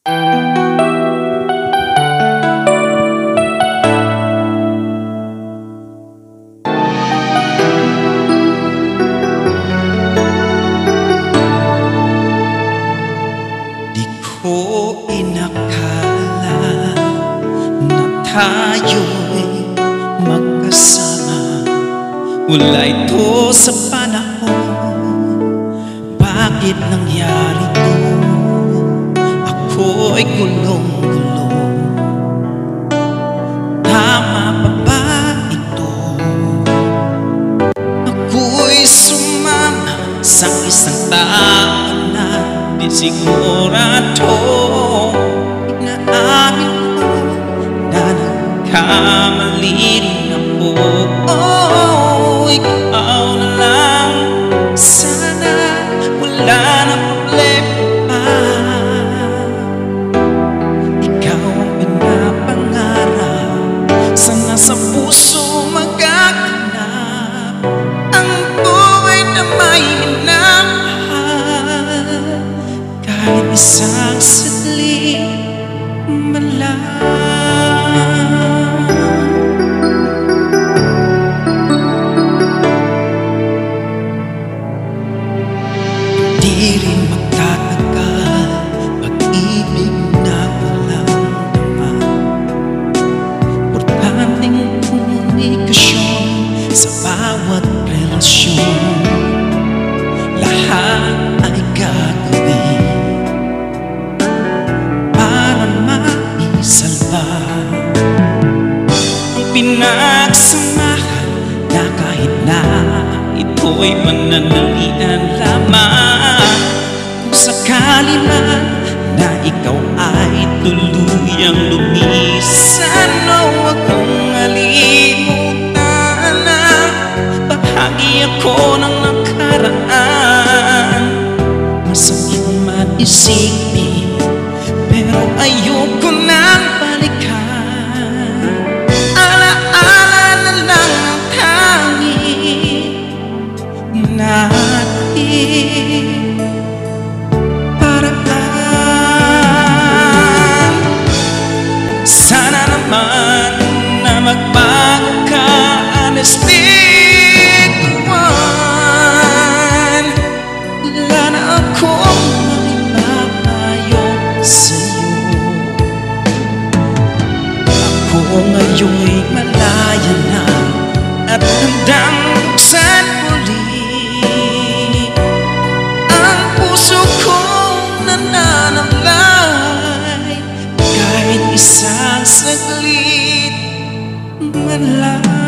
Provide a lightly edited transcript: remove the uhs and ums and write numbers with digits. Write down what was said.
Di ko inakala na tayo'y magkasama. Wala ito sa panahon. Bakit nangyari to? Ako'y gulong-gulong. Tama pa ba ito? Ako'y sumama sa isang tao na di sigurado. Inaamin ko na nagkamali rin ako. Oh, ikaw na lang. Sana wala na problema. Ikaw ang pinapangarap. Sana sa puso magaganap. Ang buhay na may minamahal. Kahit isang saglit man lang. Di rin magtatagal pag-ibig na walang laman. Importanteng komunikasyon sa bawat relasyon. Lahat ay gagawin para maisalba ang pinagsamahan na kahit na ito'y panandalian lamang. Kung sakali man na ikaw ay tuluyang lumisan, huwag mong alimutan na bahagi ako ng nakaraan. Masakit man isipin, pero ayoko nang balikan. Alaala na lang ang tanging natin. Paraan sana naman na magbago ka, Espiritu-an. Wala na akong maipapayo sa'yo. Ako ngayon'y malaya na at handang buksan muli ang puso kong nananamlay. Kahit isang saglit man lang.